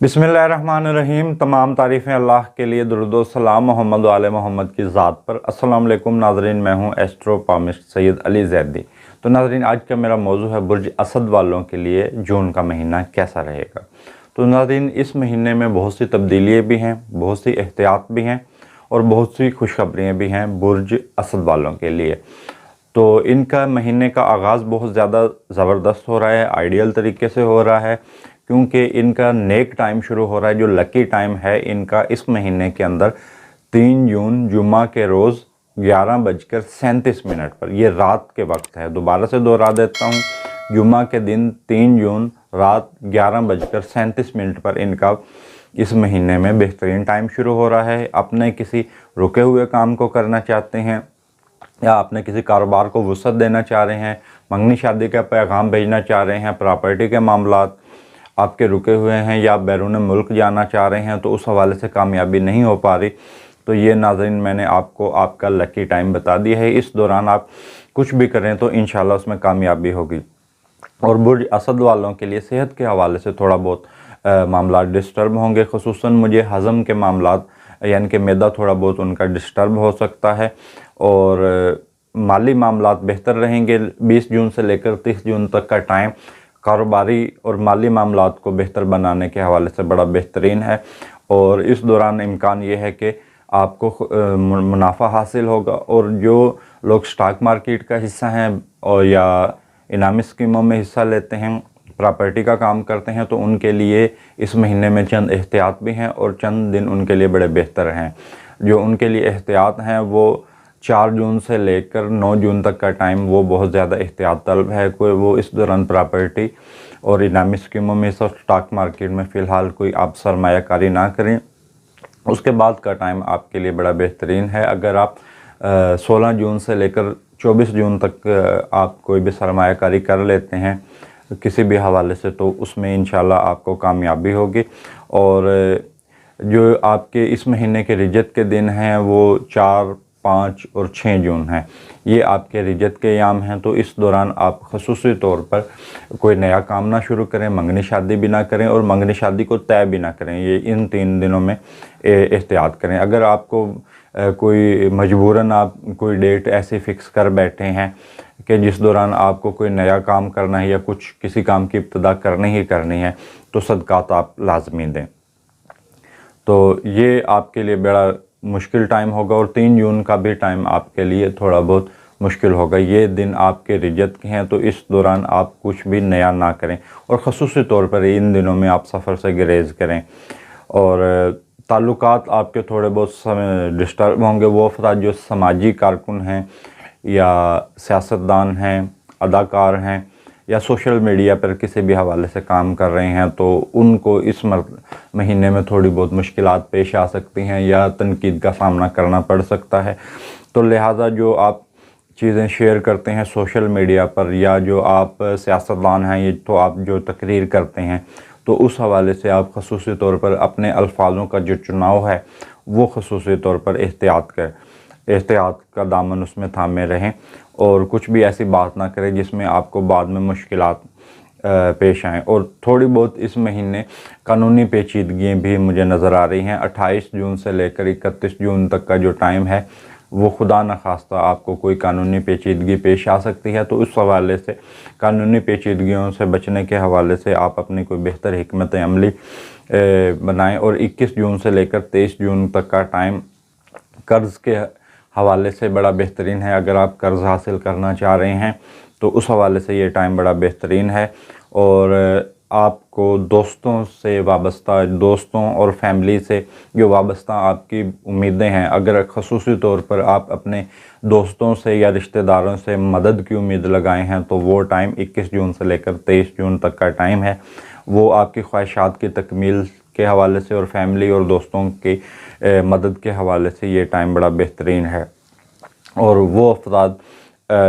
बिस्मिल्लाहिर्रहमानिर्रहीम। तमाम तारीफ़ें अल्लाह के लिए, दुरूद व सलाम मोहम्मद व आले मोहम्मद की ज़ात पर। अस्सलाम वालेकुम नाज़रीन, मैं हूँ एस्ट्रो पामिस्ट सैयद अली ज़ैदी। तो नाज़रीन, आज का मेरा मौजू है बुर्ज असद वालों के लिए जून का महीना कैसा रहेगा। तो नाज़रीन, इस महीने में बहुत सी तब्दीलियाँ भी हैं, बहुत सी एहतियात भी हैं और बहुत सी खुशखबरियाँ भी हैं बुर्ज असद वालों के लिए। तो इनका महीने का आगाज़ बहुत ज़्यादा ज़बरदस्त हो रहा है, आइडियल तरीके से हो रहा है, क्योंकि इनका नेक टाइम शुरू हो रहा है। जो लकी टाइम है इनका इस महीने के अंदर 3 जून जुम्मा के रोज़ 11:37 पर, ये रात के वक्त है। दोबारा से दोहरा देता हूँ, जुम्मा के दिन 3 जून रात 11:37 पर इनका इस महीने में बेहतरीन टाइम शुरू हो रहा है। अपने किसी रुके हुए काम को करना चाहते हैं या अपने किसी कारोबार को वुसअत देना चाह रहे हैं, मंगनी शादी का पैगाम भेजना चाह रहे हैं, प्रॉपर्टी के मामलात आपके रुके हुए हैं या बैरून मुल्क जाना चाह रहे हैं, तो उस हवाले से कामयाबी नहीं हो पा रही, तो ये नाज़रीन मैंने आपको आपका लकी टाइम बता दिया है। इस दौरान आप कुछ भी करें तो इंशाल्लाह उसमें कामयाबी होगी। और बुर्ज असद वालों के लिए सेहत के हवाले से थोड़ा बहुत मामला डिस्टर्ब होंगे, खुसूसन मुझे हज़म के मामलात यानी कि मैदा थोड़ा बहुत उनका डिस्टर्ब हो सकता है। और माली मामलात बेहतर रहेंगे। 20 जून से लेकर 30 जून तक का टाइम कारोबारी और माली मामलात को बेहतर बनाने के हवाले से बड़ा बेहतरीन है। और इस दौरान इम्कान ये है कि आपको मुनाफा हासिल होगा। और जो लोग स्टॉक मार्केट का हिस्सा हैं और या इनामी स्कीमों में हिस्सा लेते हैं, प्रॉपर्टी का काम करते हैं, तो उनके लिए इस महीने में चंद एहतियात भी हैं और चंद दिन उनके लिए बड़े बेहतर हैं। जो उनके लिए एहतियात हैं वो 4 जून से लेकर 9 जून तक का टाइम वो बहुत ज़्यादा एहतियात तलब है। कोई वो इस दौरान प्रॉपर्टी और इनामी स्कीमों में सब स्टॉक मार्केट में फ़िलहाल कोई आप सरमायाकारी ना करें। उसके बाद का टाइम आपके लिए बड़ा बेहतरीन है। अगर आप 16 जून से लेकर 24 जून तक आप कोई भी सरमायाकारी कर लेते हैं किसी भी हवाले से, तो उसमें इंशाल्लाह आपको कामयाबी होगी। और जो आपके इस महीने के रिजत के दिन हैं वो 4, 5 और 6 जून हैं, ये आपके रिजत के अयाम हैं। तो इस दौरान आप ख़ुसूसी तौर पर कोई नया काम ना शुरू करें, मंगनी शादी भी ना करें और मंगनी शादी को तय भी ना करें। ये इन 3 दिनों में एहतियात करें। अगर आपको कोई मजबूरन आप कोई डेट ऐसी फ़िक्स कर बैठे हैं कि जिस दौरान आपको कोई नया काम करना है या कुछ किसी काम की इब्तिदा करनी ही करनी है, तो सदक़ात आप लाजमी दें। तो ये आपके लिए बड़ा मुश्किल टाइम होगा। और 3 जून का भी टाइम आपके लिए थोड़ा बहुत मुश्किल होगा। ये दिन आपके रिजत के हैं, तो इस दौरान आप कुछ भी नया ना करें और ख़ुसूसी तौर पर इन दिनों में आप सफ़र से गुरेज़ करें। और ताल्लुकात आपके थोड़े बहुत समय डिस्टर्ब होंगे। वो अफराद जो समाजी कारकुन हैं या सियासतदान हैं, अदाकार हैं या सोशल मीडिया पर किसी भी हवाले से काम कर रहे हैं, तो उनको इस महीने में थोड़ी बहुत मुश्किलात पेश आ सकती हैं या तनकीद का सामना करना पड़ सकता है। तो लिहाजा जो आप चीज़ें शेयर करते हैं सोशल मीडिया पर या जो आप सियासतदान हैं, ये तो आप जो तकरीर करते हैं, तो उस हवाले से आप ख़ुसूसी तौर पर अपने अल्फाजों का जो चुनाव है वो ख़ुसूसी तौर पर एहतियात का दामन उसमें थामे रहें और कुछ भी ऐसी बात ना करें जिसमें आपको बाद में मुश्किलात पेश आएँ। और थोड़ी बहुत इस महीने कानूनी पेचीदगियाँ भी मुझे नज़र आ रही हैं। 28 जून से लेकर 31 जून तक का जो टाइम है वो खुदा न खास्ता आपको कोई कानूनी पेचीदगी पेश आ सकती है। तो उस हवाले से कानूनी पेचीदगियों से बचने के हवाले से आप अपनी कोई बेहतर हिकमत अमली बनाएं। और 21 जून से लेकर 23 जून तक का टाइम कर्ज़ के हवाले से बड़ा बेहतरीन है। अगर आप कर्ज़ हासिल करना चाह रहे हैं तो उस हवाले से ये टाइम बड़ा बेहतरीन है। और आपको दोस्तों से वाबस्ता, दोस्तों और फैमिली से जो वाबस्ता आपकी उम्मीदें हैं, अगर ख़ुसूसी तौर पर आप अपने दोस्तों से या रिश्तेदारों से मदद की उम्मीद लगाए हैं, तो वो टाइम 21 जून से लेकर 23 जून तक का टाइम है। वो आपकी ख्वाहिशात की तकमील के हवाले से और फैमिली और दोस्तों की मदद के हवाले से ये टाइम बड़ा बेहतरीन है। और वो अफराद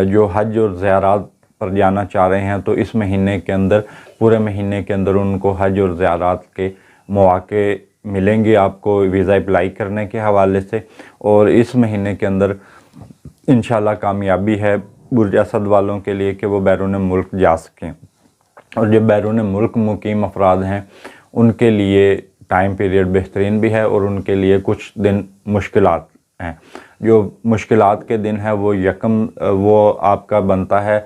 जो हज और ज़ियारत पर जाना चाह रहे हैं, तो इस महीने के अंदर, पूरे महीने के अंदर उनको हज और ज़ियारत के मौके मिलेंगे आपको वीज़ा अप्लाई करने के हवाले से। और इस महीने के अंदर इंशाल्लाह कामयाबी है बुर्ज असद वालों के लिए कि वो बैरून मुल्क जा सकें। और जो बैरून मुल्क मुकीम अफराद हैं ان کے لیے ٹائم پیریڈ بہترین بھی ہے اور ان کے لیے کچھ دن مشکلات ہیں۔ جو مشکلات کے دن ہے وہ آپ کا بنتا ہے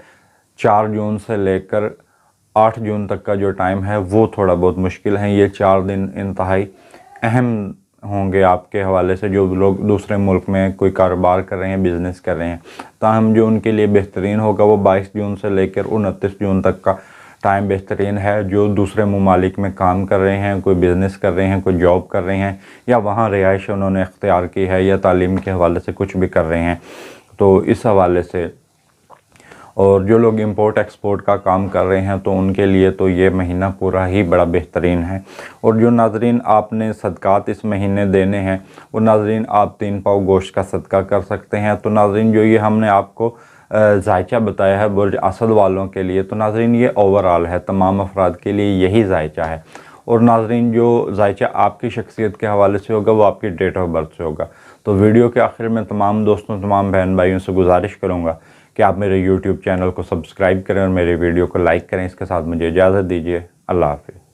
4 جون سے لے کر 8 جون تک کا جو ٹائم ہے وہ تھوڑا بہت مشکل ہے۔ یہ 4 دن انتہائی اہم ہوں گے آپ کے حوالے سے، جو لوگ دوسرے ملک میں کوئی کاروبار کر رہے ہیں، بزنس کر رہے ہیں۔ تاہم جو ان کے لیے بہترین ہوگا وہ 22 جون سے لے کر 29 جون تک کا ٹائم بہترین ہے۔ جو دوسرے ممالک میں کام کر رہے ہیں، کوئی بزنس کر رہے ہیں، کوئی جاب کر رہے ہیں، یا وہاں رہائش انہوں نے اختیار کی ہے، یا تعلیم کے حوالے سے کچھ بھی کر رہے ہیں، تو اس حوالے سے، اور جو لوگ امپورٹ ایکسپورٹ کا کام کر رہے ہیں تو ان کے لیے تو یہ مہینہ پورا ہی بڑا بہترین ہے۔ اور جو ناظرین آپ نے صدقات اس مہینے دینے ہیں، وہ ناظرین آپ 3 پاؤ گوشت کا صدقہ کر سکتے ہیں۔ تو ناظرین جو یہ ہم نے آپ کو ذائچہ بتایا ہے برج اسد والوں کے لیے، تو ناظرین یہ اوورآل ہے، تمام افراد کے لیے یہی ذائچہ ہے۔ اور ناظرین جو ذائچہ آپ کی شخصیت کے حوالے سے ہوگا وہ آپ کی ڈیٹ آف برتھ سے ہوگا۔ تو ویڈیو کے آخر میں تمام دوستوں، تمام بہن بھائیوں سے گزارش کروں گا کہ آپ میرے یوٹیوب چینل کو سبسکرائب کریں اور میرے ویڈیو کو لائک کریں۔ اس کے ساتھ مجھے اجازت دیجیے، اللہ حافظ۔